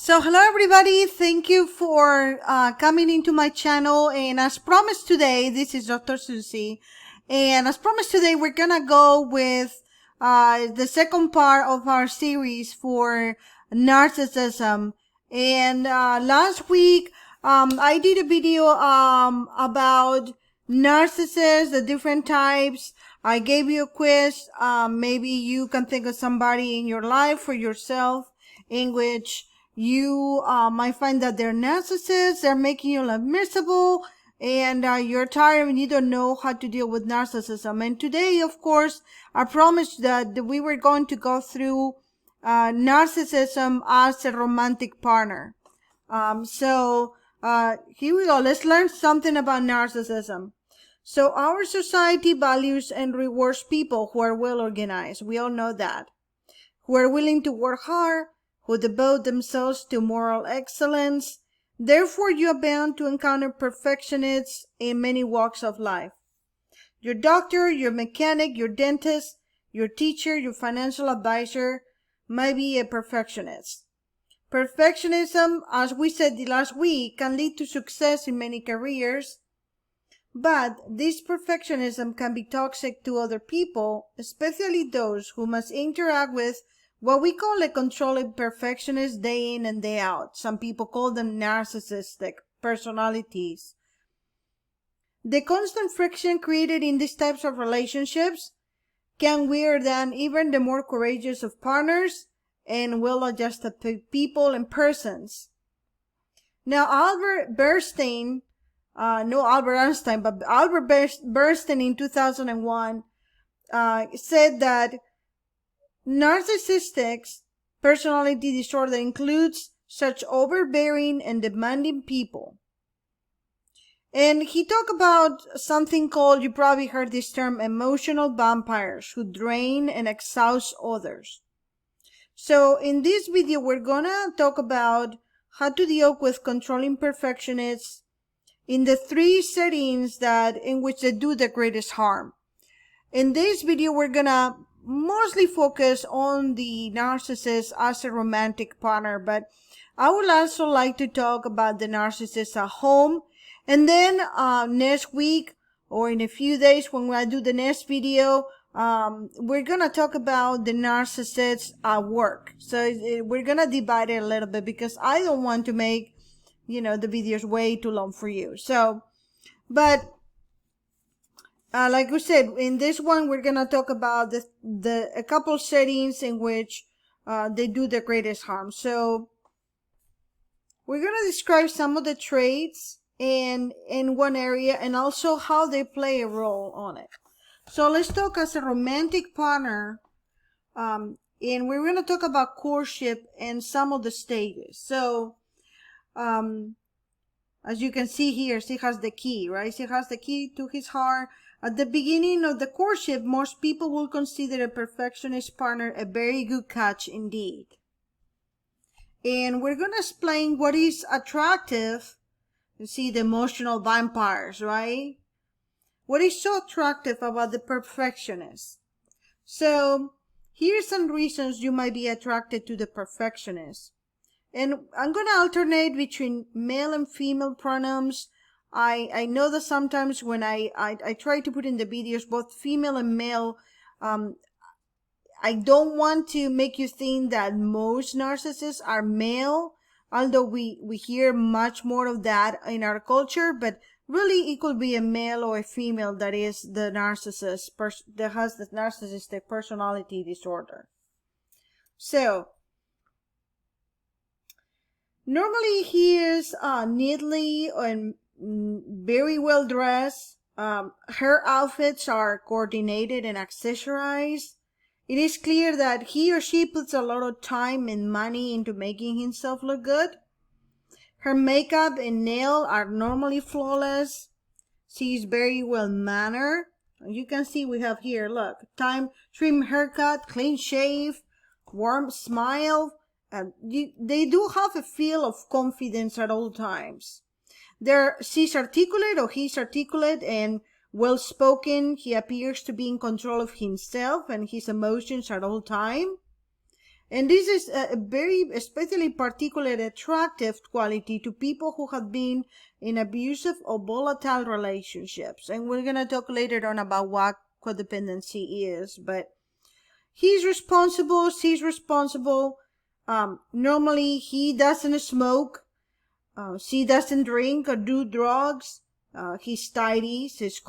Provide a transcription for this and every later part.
So hello everybody, thank you for coming into my channel, and as promised today, this is Dr. Susie, and as promised today we're gonna go with the second part of our series for narcissism. And last week I did a video about narcissists, the different types. I gave you a quiz. Maybe you can think of somebody in your life for yourself in which you might find that they're narcissists, they're making your life miserable, and you're tired and you don't know how to deal with narcissism. And today, of course, I promised that we were going to go through narcissism as a romantic partner. So here we go. Let's learn something about narcissism. So our society values and rewards people who are well organized. We all know that. Who are willing to work hard, who devote themselves to moral excellence. Therefore, you are bound to encounter perfectionists in many walks of life. Your doctor, your mechanic, your dentist, your teacher, your financial advisor might be a perfectionist. Perfectionism, as we said the last week, can lead to success in many careers, but this perfectionism can be toxic to other people, especially those who must interact with what we call a controlling perfectionist day in and day out. Some people call them narcissistic personalities. The constant friction created in these types of relationships can wear down even the more courageous of partners and well-adjusted people and persons. Now, Albert Einstein in 2001 said that narcissistic personality disorder includes such overbearing and demanding people. And he talked about something called, you probably heard this term, emotional vampires who drain and exhaust others. So in this video, we're gonna talk about how to deal with controlling perfectionists in the three settings in which they do the greatest harm. In this video, we're gonna mostly focus on the narcissist as a romantic partner, but I would also like to talk about the narcissist at home. And then next week or in a few days when I do the next video, we're gonna talk about the narcissist at work. So we're gonna divide it a little bit because I don't want to make, the videos way too long for you. So, but like we said, in this one, we're gonna talk about a couple settings in which they do the greatest harm. So we're gonna describe some of the traits in one area and also how they play a role on it. So let's talk as a romantic partner, and we're gonna talk about courtship and some of the stages. So as you can see here, she has the key, right? She has the key to his heart. At the beginning of the courtship, most people will consider a perfectionist partner a very good catch indeed. And we're going to explain what is attractive. You see the emotional vampires, right? What is so attractive about the perfectionist? So here's some reasons you might be attracted to the perfectionist. And I'm going to alternate between male and female pronouns. I know that sometimes when I try to put in the videos both female and male, I don't want to make you think that most narcissists are male, although we hear much more of that in our culture, but really it could be a male or a female that is the narcissist, that has the narcissistic personality disorder. So normally he is neatly and very well dressed. Her outfits are coordinated and accessorized. It is clear that he or she puts a lot of time and money into making himself look good. Her makeup and nail are normally flawless. She is very well mannered. You can see we have here, look, trim haircut, clean shave, warm smile. They do have a feel of confidence at all times. She's articulate or he's articulate and well-spoken. He appears to be in control of himself and his emotions at all time. And this is a very, especially particularly attractive quality to people who have been in abusive or volatile relationships. And we're going to talk later on about what codependency is, but she's responsible. Normally he doesn't smoke. She doesn't drink or do drugs. He's tidy. She's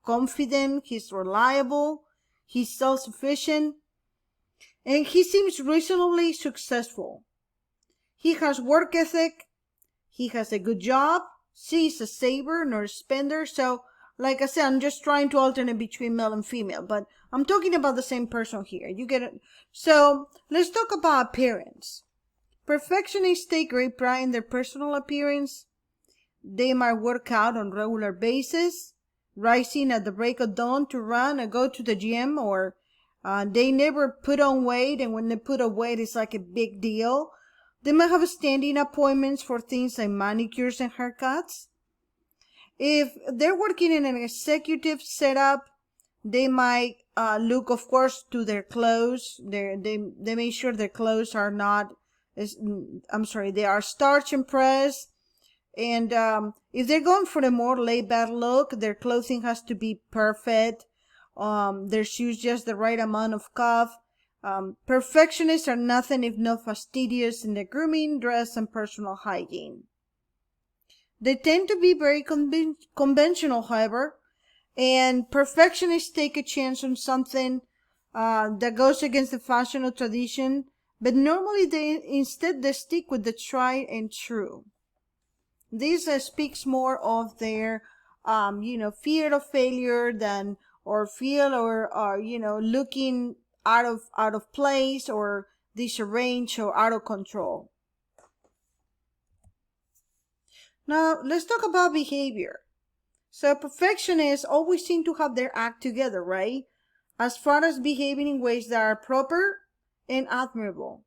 confident. He's reliable. He's self-sufficient. And he seems reasonably successful. He has work ethic. He has a good job. She's a saver, not a spender. So, like I said, I'm just trying to alternate between male and female, but I'm talking about the same person here. You get it? So, let's talk about appearance. Perfectionists take great pride in their personal appearance. They might work out on a regular basis, rising at the break of dawn to run or go to the gym, or they never put on weight, and when they put on weight, it's like a big deal. They might have standing appointments for things like manicures and haircuts. If they're working in an executive setup, they might look, of course, to their clothes. They make sure their clothes are not, they are starched and pressed. And if they're going for a more laid-back look, their clothing has to be perfect. Their shoes just the right amount of cuff. Perfectionists are nothing if not fastidious in their grooming, dress, and personal hygiene. They tend to be very conventional, however, and perfectionists take a chance on something that goes against the fashion or tradition, but normally they stick with the tried and true. This speaks more of their, fear of failure than, or fear or looking out of place or disarranged or out of control. Now, let's talk about behavior. So perfectionists always seem to have their act together, right? As far as behaving in ways that are proper and admirable.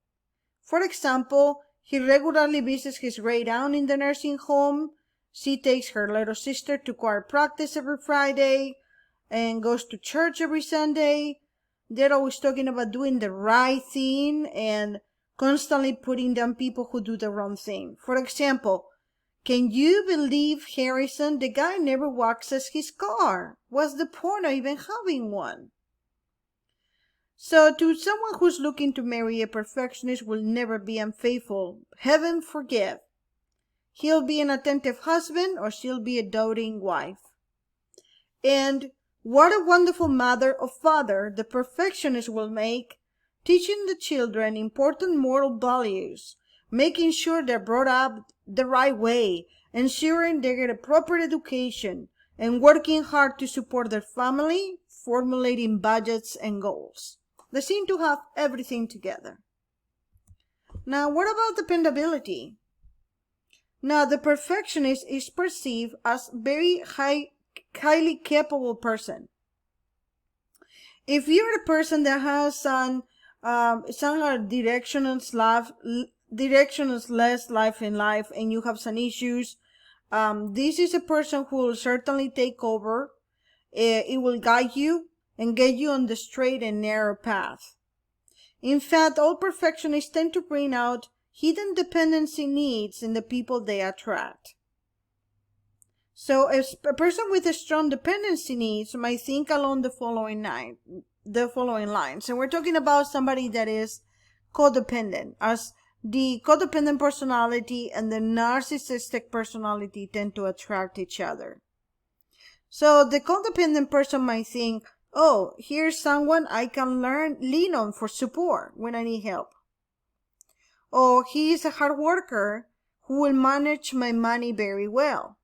For example, he regularly visits his great aunt in the nursing home. She takes her little sister to choir practice every Friday and goes to church every Sunday. They're always talking about doing the right thing and constantly putting down people who do the wrong thing. For example, can you believe Harrison? The guy never waxes his car. What's the point of even having one? So to someone who's looking to marry, a perfectionist will never be unfaithful. Heaven forgive. He'll be an attentive husband or she'll be a doting wife. And what a wonderful mother or father the perfectionist will make, teaching the children important moral values, making sure they're brought up the right way, ensuring they get a proper education, and working hard to support their family, formulating budgets and goals. They seem to have everything together. Now, what about dependability? Now, the perfectionist is perceived as very highly capable person. If you're a person that has some directionless life in life and you have some issues, this is a person who will certainly take over. It will guide you and get you on the straight and narrow path. In fact, all perfectionists tend to bring out hidden dependency needs in the people they attract. So a person with a strong dependency needs might think along the following lines. And we're talking about somebody that is codependent, as the codependent personality and the narcissistic personality tend to attract each other. So the codependent person might think, oh, here's someone I can lean on for support when I need help. Or he is a hard worker who will manage my money very well.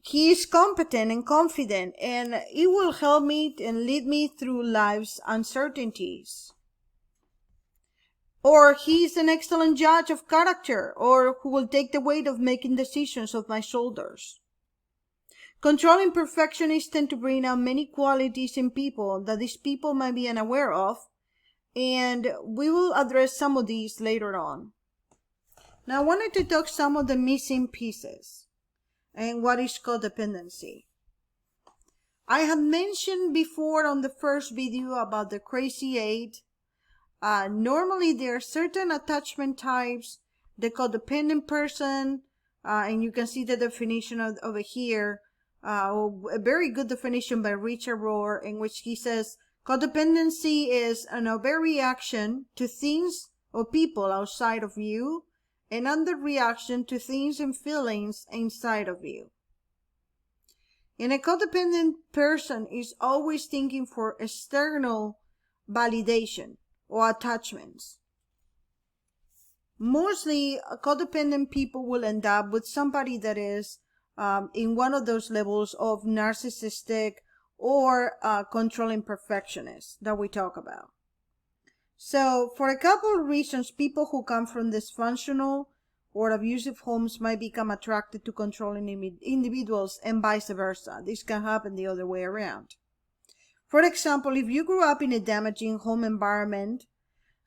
He is competent and confident, and it will help me and lead me through life's uncertainties. Or he is an excellent judge of character, or who will take the weight of making decisions off my shoulders. Controlling perfectionists tend to bring out many qualities in people that these people might be unaware of, and we will address some of these later on. Now, I wanted to talk some of the missing pieces and what is codependency. I had mentioned before on the first video about the crazy eight. Normally there are certain attachment types, the codependent person, and you can see the definition over here, a very good definition by Richard Rohr, in which he says codependency is an overreaction to things or people outside of you, and underreaction to things and feelings inside of you. And a codependent person is always thinking for external validation or attachments. Mostly, codependent people will end up with somebody that is in one of those levels of narcissistic or controlling perfectionist that we talk about. So, for a couple of reasons, people who come from dysfunctional or abusive homes might become attracted to controlling individuals, and vice versa. This can happen the other way around. For example, if you grew up in a damaging home environment,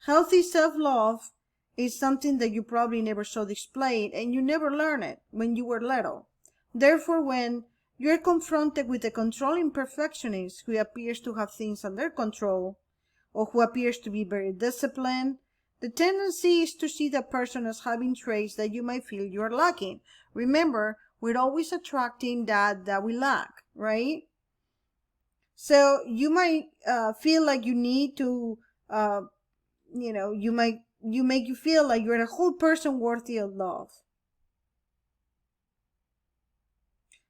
healthy self-love is something that you probably never saw displayed, and you never learned it when you were little. Therefore, when you're confronted with a controlling perfectionist who appears to have things under control, or who appears to be very disciplined, the tendency is to see that person as having traits that you might feel you're lacking. Remember, we're always attracting that we lack, right? So you might feel like you need to, you make you feel like you're a whole person worthy of love.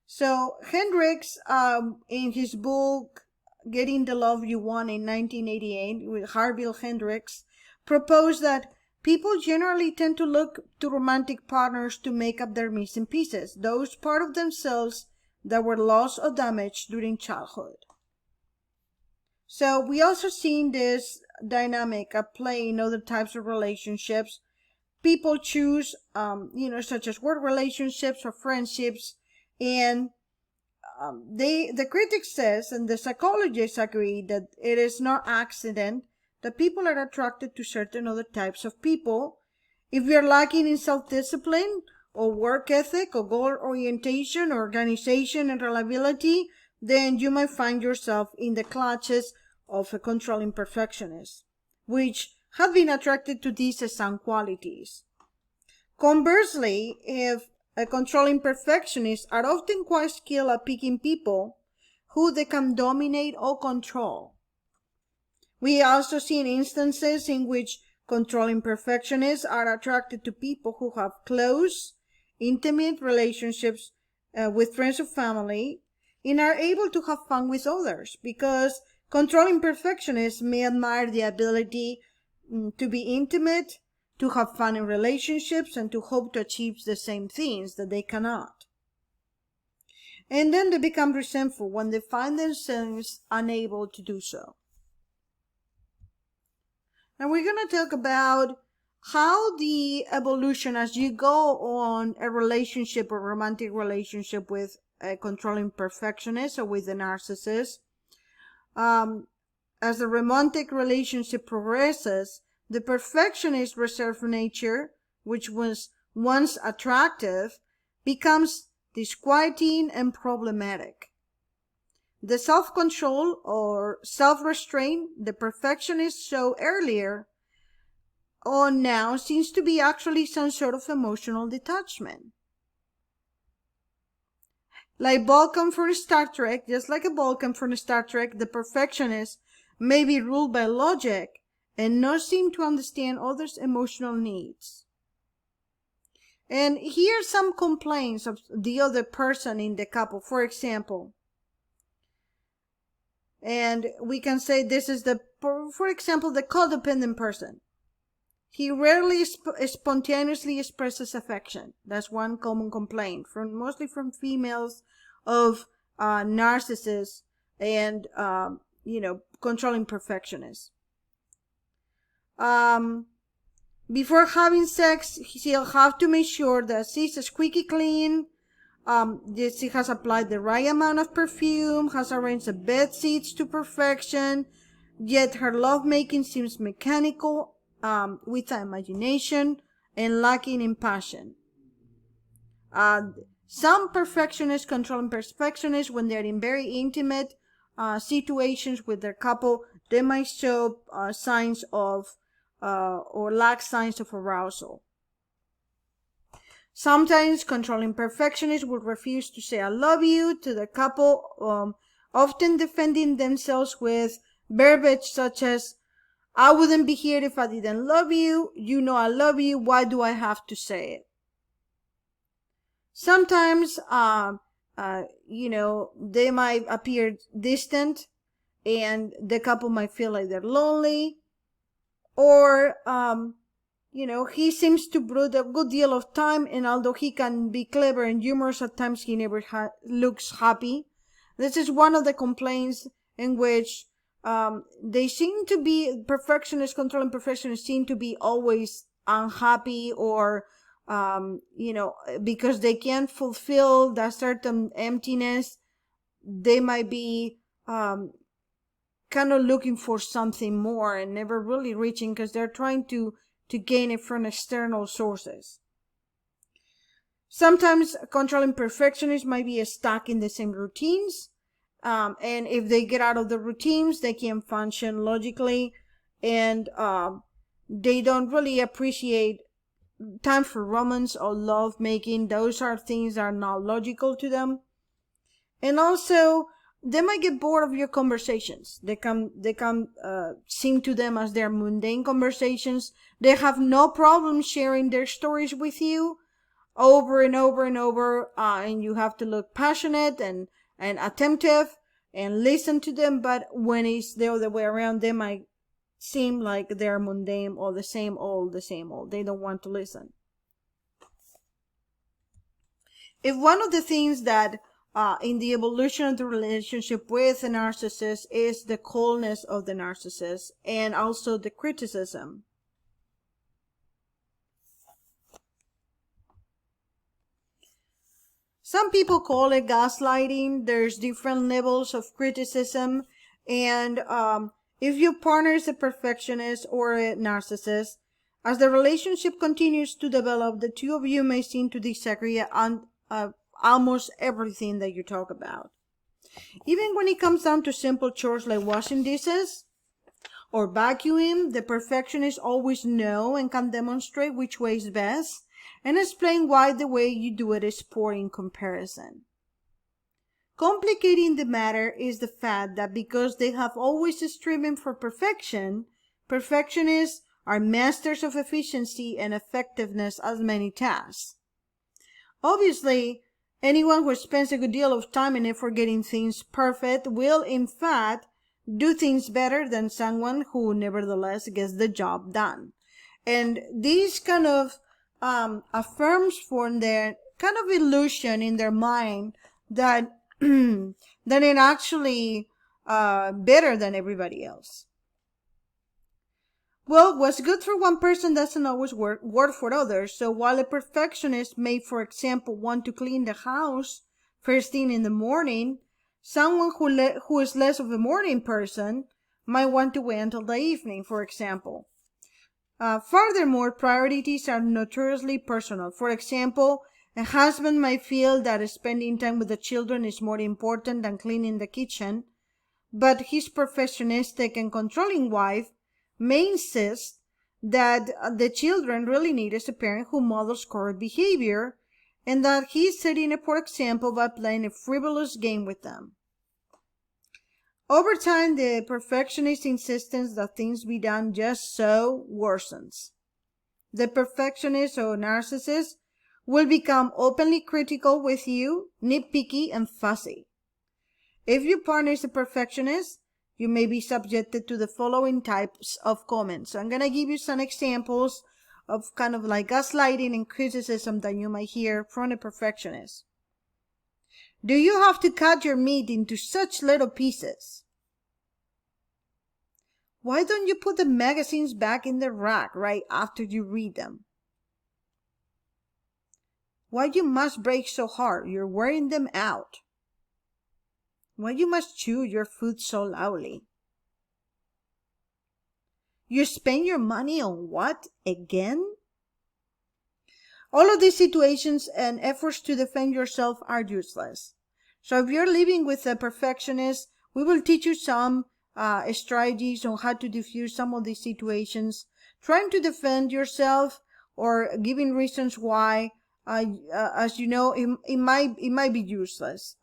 So Hendricks, in his book Getting the Love You Want in 1988, with Harville Hendricks, proposed that people generally tend to look to romantic partners to make up their missing pieces, those part of themselves that were lost or damaged during childhood. So we also seen this dynamic at play in other types of relationships. People choose, such as work relationships or friendships, and the critic says, and the psychologists agree, that it is no accident that people are attracted to certain other types of people. If you're lacking in self-discipline or work ethic or goal orientation or organization and reliability, then you might find yourself in the clutches of a controlling perfectionist, which have been attracted to these sound qualities. Conversely, if a controlling perfectionist are often quite skilled at picking people who they can dominate or control. We also see instances in which controlling perfectionists are attracted to people who have close, intimate relationships with friends or family, and are able to have fun with others, because controlling perfectionists may admire the ability to be intimate, to have fun in relationships, and to hope to achieve the same things that they cannot. And then they become resentful when they find themselves unable to do so. And we're going to talk about how the evolution, as you go on a relationship or romantic relationship with a controlling perfectionist or with a narcissist, as the romantic relationship progresses, the perfectionist reserved nature, which was once attractive, becomes disquieting and problematic. The self-control or self-restraint the perfectionists showed earlier on now seems to be actually some sort of emotional detachment. Like Vulcan from Star Trek, just like a Vulcan from Star Trek, the perfectionist may be ruled by logic and not seem to understand others' emotional needs. And here are some complaints of the other person in the couple, for example. And we can say this is for example, the codependent person. He rarely spontaneously expresses affection. That's one common complaint, mostly from females of narcissists and, controlling perfectionists. Before having sex, he'll have to make sure that she's squeaky clean, she has applied the right amount of perfume, has arranged the bed sheets to perfection, yet her lovemaking seems mechanical, without imagination, and lacking in passion. Some perfectionists, controlling perfectionists, when they're in very intimate situations with their couple, they might show signs of or lack signs of arousal. Sometimes controlling perfectionists will refuse to say I love you to the couple, often defending themselves with verbiage such as, I wouldn't be here if I didn't love you. You know I love you. Why do I have to say it? Sometimes, they might appear distant and the couple might feel like they're lonely. Or, he seems to brood a good deal of time, and although he can be clever and humorous at times, he never looks happy. This is one of the complaints in which they seem to be, controlling perfectionists seem to be always unhappy, or, because they can't fulfill that certain emptiness, they might be kind of looking for something more and never really reaching, because they're trying to gain it from external sources. Sometimes controlling perfectionists might be stuck in the same routines. And if they get out of the routines, they can function logically, and they don't really appreciate time for romance or love making. Those are things that are not logical to them. And also, they might get bored of your conversations. They seem to them as their mundane conversations. They have no problem sharing their stories with you over and over and over, and you have to look passionate and attentive and listen to them. But when it's the other way around, they might seem like they're mundane or the same old. They don't want to listen. If one of the things that in the evolution of the relationship with a narcissist is the coldness of the narcissist, and also the criticism. Some people call it gaslighting. There's different levels of criticism, and if your partner is a perfectionist or a narcissist, as the relationship continues to develop, the two of you may seem to disagree on almost everything that you talk about. Even when it comes down to simple chores like washing dishes or vacuuming, the perfectionists always know and can demonstrate which way is best and explain why the way you do it is poor in comparison. Complicating the matter is the fact that because they have always striven for perfection, perfectionists are masters of efficiency and effectiveness at many tasks. Obviously, anyone who spends a good deal of time and effort getting things perfect will, in fact, do things better than someone who nevertheless gets the job done. And this kind of affirms for their kind of illusion in their mind that that it actually better than everybody else. Well, what's good for one person doesn't always work for others. So while a perfectionist may, for example, want to clean the house first thing in the morning, someone who is less of a morning person might want to wait until the evening, for example. Furthermore, priorities are notoriously personal. For example, a husband might feel that spending time with the children is more important than cleaning the kitchen, but his perfectionistic and controlling wife may insist that the children really need a parent who models correct behavior, and that he's setting a poor example by playing a frivolous game with them. Over time, the perfectionist insistence that things be done just so worsens. The perfectionist or narcissist will become openly critical with you, nitpicky and fussy. If your partner is a perfectionist, you may be subjected to the following types of comments. So I'm going to give you some examples of kind of like gaslighting and criticism that you might hear from a perfectionist. Do you have to cut your meat into such little pieces? Why don't you put the magazines back in the rack right after you read them? Why you must break so hard? You're wearing them out. Why you must chew your food so loudly? You spend your money on what again? All of these situations and efforts to defend yourself are useless. So if you're living with a perfectionist, We will teach you some strategies on how to diffuse some of these situations, trying to defend yourself or giving reasons why, as you know, it might be useless.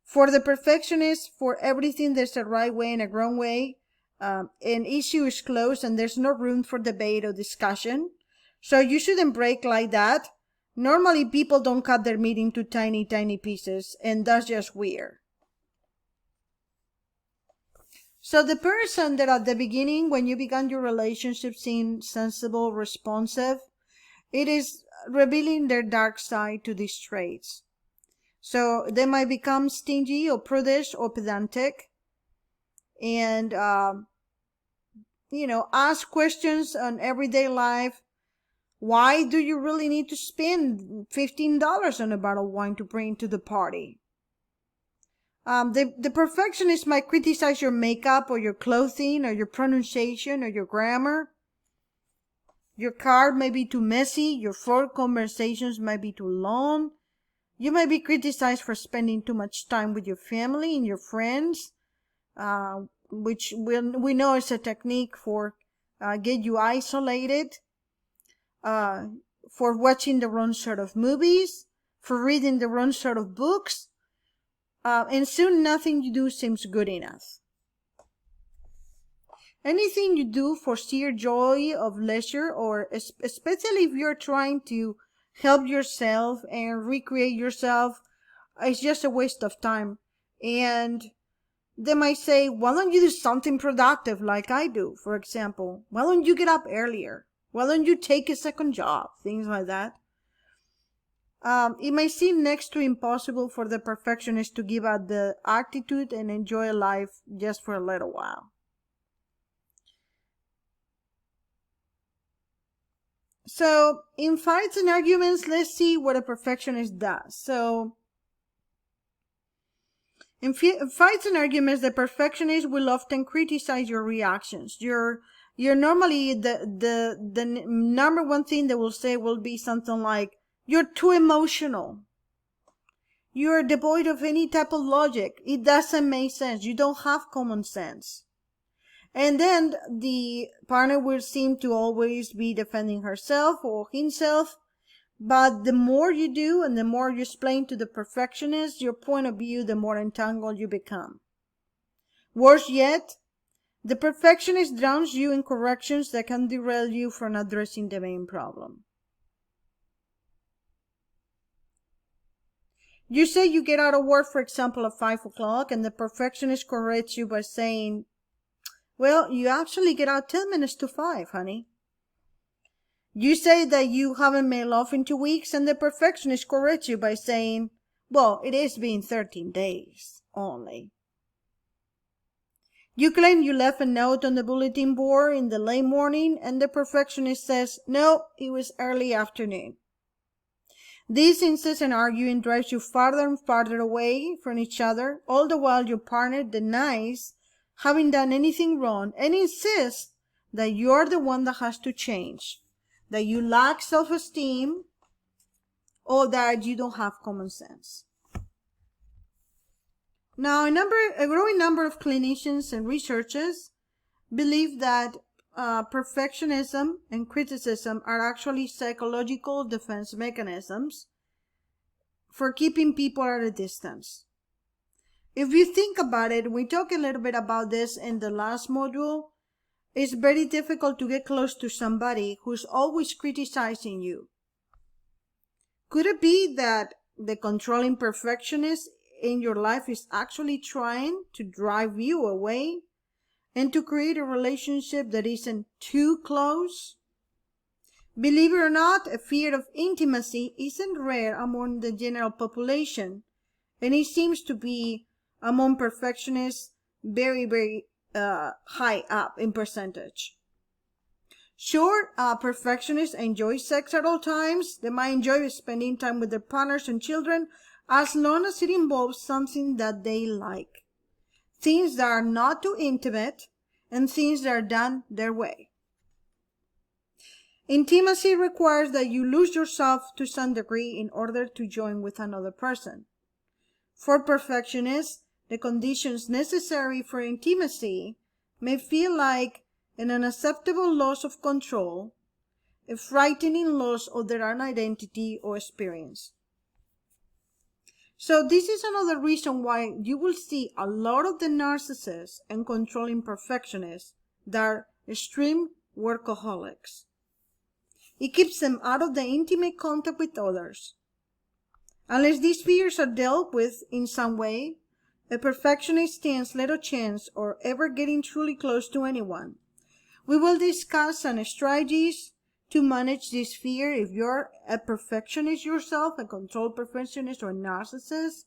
For the perfectionist, for everything there's a right way and a wrong way. An issue is closed and there's no room for debate or discussion. So you shouldn't break like that. Normally people don't cut their meat into tiny pieces, and that's just weird. So the person that at the beginning, when you began your relationship, seemed sensible, responsive, it is revealing their dark side to these traits. So they might become stingy or prudish or pedantic, and ask questions on everyday life. Why do you really need to spend $15 on a bottle of wine to bring to the party? The perfectionist might criticize your makeup or your clothing or your pronunciation or your grammar. Your card may be too messy. Your phone conversations might be too long. You might be criticized for spending too much time with your family and your friends, which we know is a technique for get you isolated, for watching the wrong sort of movies, for reading the wrong sort of books, and soon nothing you do seems good enough. Anything you do for sheer joy of leisure, or especially if you're trying to help yourself and recreate yourself, it's just a waste of time. And they might say, why don't you do something productive like I do, for example? Why don't you get up earlier? Why don't you take a second job? Things like that. It may seem next to impossible for the perfectionist to give up the attitude and enjoy life just for a little while. So in fights and arguments, let's see what a perfectionist does. So in fights and arguments, the perfectionist will often criticize your reactions. You're normally the number one thing they will say will be something like, you're too emotional. You're devoid of any type of logic. It doesn't make sense. You don't have common sense. And then the partner will seem to always be defending herself or himself. But the more you do and the more you explain to the perfectionist your point of view, the more entangled you become. Worse yet, the perfectionist drowns you in corrections that can derail you from addressing the main problem. You say you get out of work, for example, at 5 o'clock, and the perfectionist corrects you by saying, well, you actually get out 10 minutes to 5, honey. You say that you haven't made love in 2 weeks, and the perfectionist corrects you by saying, well, it has been 13 days only. You claim you left a note on the bulletin board in the late morning, and the perfectionist says, no, it was early afternoon. This incessant arguing drives you farther and farther away from each other, all the while your partner denies having done anything wrong and insists that you're the one that has to change, that you lack self-esteem, or that you don't have common sense. Now, a growing number of clinicians and researchers believe that perfectionism and criticism are actually psychological defense mechanisms for keeping people at a distance. If you think about it, we talked a little bit about this in the last module. It's very difficult to get close to somebody who's always criticizing you. Could it be that the controlling perfectionist in your life is actually trying to drive you away and to create a relationship that isn't too close? Believe it or not, a fear of intimacy isn't rare among the general population, and it seems to be among perfectionists very high up in percentage. Sure, perfectionists enjoy sex at all times. They might enjoy spending time with their partners and children as long as it involves something that they like. Things that are not too intimate and things that are done their way. Intimacy requires that you lose yourself to some degree in order to join with another person. For perfectionists, the conditions necessary for intimacy may feel like an unacceptable loss of control, a frightening loss of their own identity or experience. So this is another reason why you will see a lot of the narcissists and controlling perfectionists that are extreme workaholics. It keeps them out of the intimate contact with others. Unless these fears are dealt with in some way, a perfectionist stands little chance of ever getting truly close to anyone. We will discuss some strategies to manage this fear if you're a perfectionist yourself, a control perfectionist or narcissist,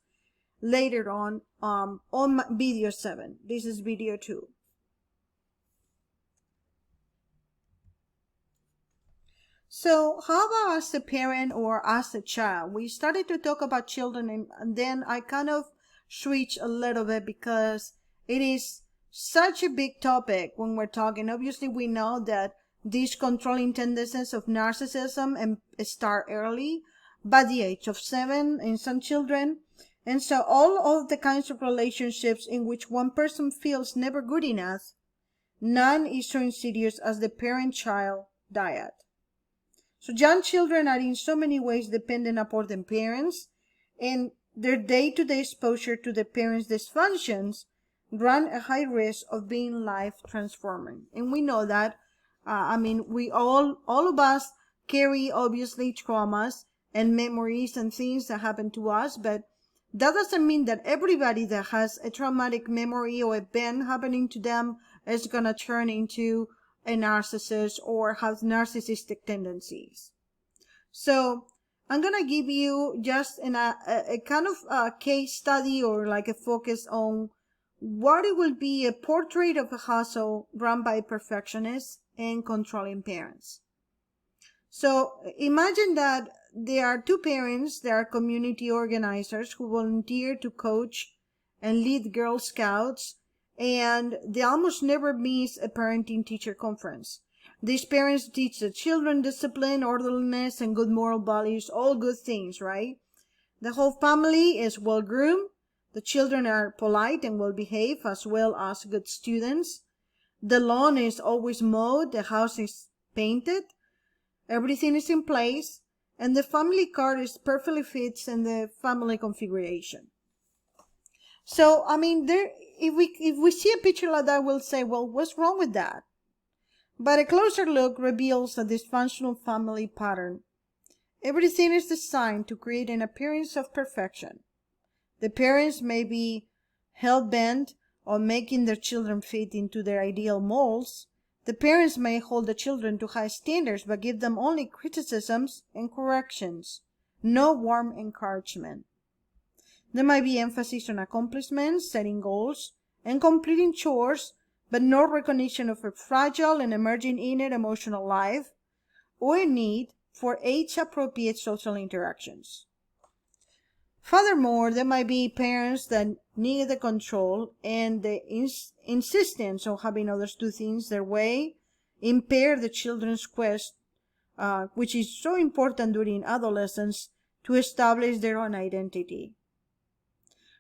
later on video 7. This is video 2. So how about as a parent or as a child? We started to talk about children and then I kind of switch a little bit because it is such a big topic when we're talking. Obviously, we know that these controlling tendencies of narcissism start early, by the age of 7 in some children. And so all of the kinds of relationships in which one person feels never good enough, none is so insidious as the parent-child dyad. So young children are in so many ways dependent upon their parents, and their day-to-day exposure to the parents' dysfunctions run a high risk of being life transforming. And we know that, we all of us carry obviously traumas and memories and things that happen to us, but that doesn't mean that everybody that has a traumatic memory or event happening to them is going to turn into a narcissist or has narcissistic tendencies. So I'm going to give you just a kind of a case study or like a focus on what it will be a portrait of a household run by perfectionists and controlling parents. So imagine that there are two parents, they are community organizers who volunteer to coach and lead Girl Scouts, and they almost never miss a parenting teacher conference. These parents teach the children discipline, orderliness, and good moral values, all good things, right? The whole family is well-groomed. The children are polite and well-behaved, as well as good students. The lawn is always mowed, the house is painted, everything is in place, and the family car is perfectly fits in the family configuration. So, if we see a picture like that, we'll say, well, what's wrong with that? But a closer look reveals a dysfunctional family pattern. Everything is designed to create an appearance of perfection. The parents may be hell-bent on making their children fit into their ideal molds. The parents may hold the children to high standards but give them only criticisms and corrections, no warm encouragement. There might be emphasis on accomplishments, setting goals, and completing chores, but no recognition of a fragile and emerging inner emotional life or a need for age-appropriate social interactions. Furthermore, there might be parents that need the control and the insistence on having others do things their way impair the children's quest, which is so important during adolescence, to establish their own identity.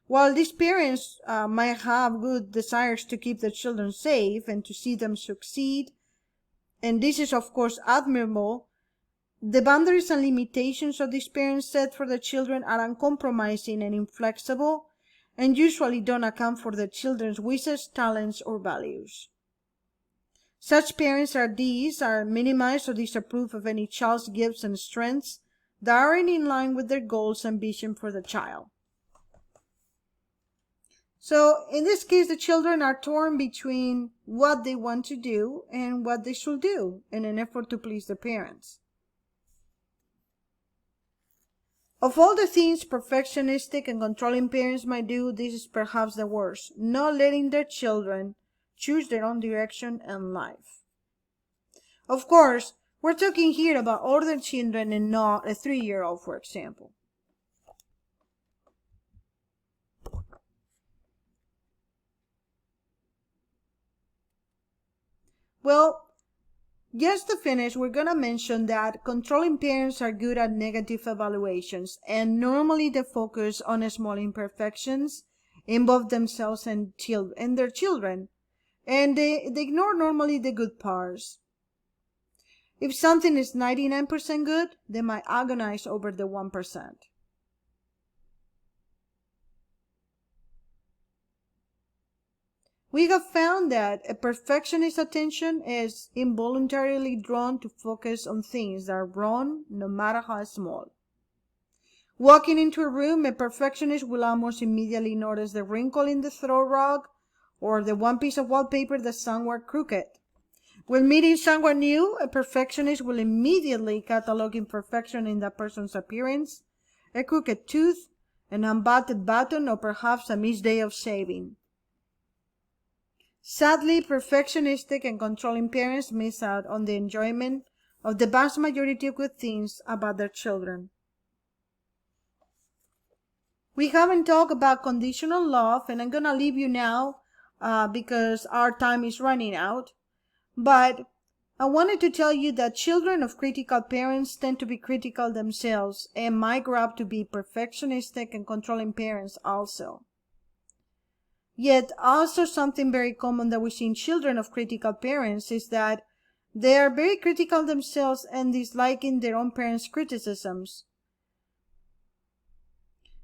While these parents might have good desires to keep their children safe and to see them succeed, and this is of course admirable, the boundaries and limitations of these parents set for the children are uncompromising and inflexible, and usually don't account for the children's wishes, talents, or values. Such parents are minimize or disapprove of any child's gifts and strengths that aren't in line with their goals and vision for the child. So in this case, the children are torn between what they want to do and what they should do in an effort to please their parents. Of all the things perfectionistic and controlling parents might do, this is perhaps the worst: not letting their children choose their own direction in life. Of course, we're talking here about older children and not a 3-year-old, for example. Well, just to finish, we're going to mention that controlling parents are good at negative evaluations, and normally they focus on small imperfections involve themselves and their children, and they ignore normally the good parts. If something is 99% good, they might agonize over the 1%. We have found that a perfectionist's attention is involuntarily drawn to focus on things that are wrong, no matter how small. Walking into a room, a perfectionist will almost immediately notice the wrinkle in the throw rug or the one piece of wallpaper that's somewhere crooked. When meeting someone new, a perfectionist will immediately catalog imperfection in that person's appearance, a crooked tooth, an unbuttoned button, or perhaps a missed day of shaving. Sadly, perfectionistic and controlling parents miss out on the enjoyment of the vast majority of good things about their children. We haven't talked about conditional love, and I'm going to leave you now because our time is running out. But I wanted to tell you that children of critical parents tend to be critical themselves and might grow up to be perfectionistic and controlling parents also. Yet also something very common that we see in children of critical parents is that they are very critical themselves and disliking their own parents' criticisms.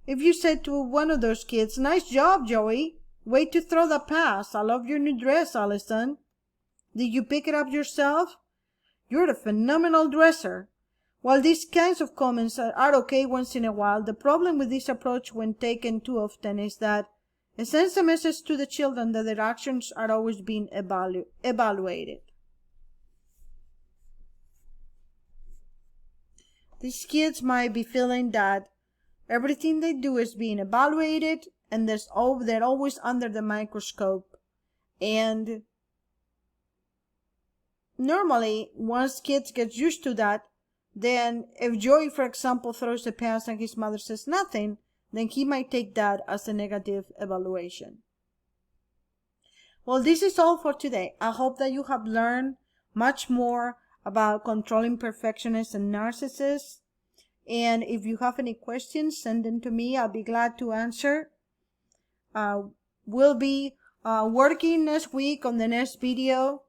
If you said to one of those kids, "Nice job, Joey. Way to throw the pass. I love your new dress, Allison. Did you pick it up yourself? You're a phenomenal dresser." While these kinds of comments are okay once in a while, the problem with this approach when taken too often is that it sends a message to the children that their actions are always being evaluated. These kids might be feeling that everything they do is being evaluated and they're always under the microscope. And normally, once kids get used to that, then if Joey, for example, throws a pass and his mother says nothing, then he might take that as a negative evaluation. Well, this is all for today. I hope that you have learned much more about controlling perfectionists and narcissists. And if you have any questions, send them to me. I'll be glad to answer. We'll be working next week on the next video,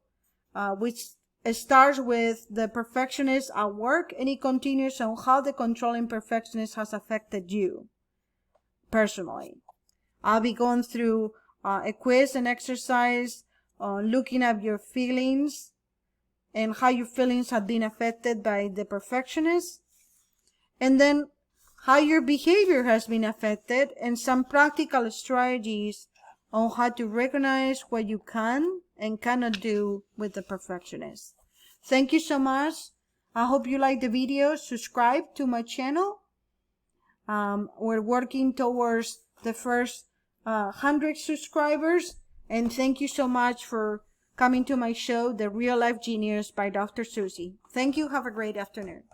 which starts with the perfectionist at work, and it continues on how the controlling perfectionist has affected you personally. I'll be going through a quiz and exercise looking at your feelings and how your feelings have been affected by the perfectionist, and then how your behavior has been affected, and some practical strategies on how to recognize what you can and cannot do with the perfectionist. Thank you so much. I hope you like the video. Subscribe to my channel. We're working towards the first 100 subscribers, and thank you so much for coming to my show, The Real Life Genius by Dr. Susie. Thank you. Have a great afternoon.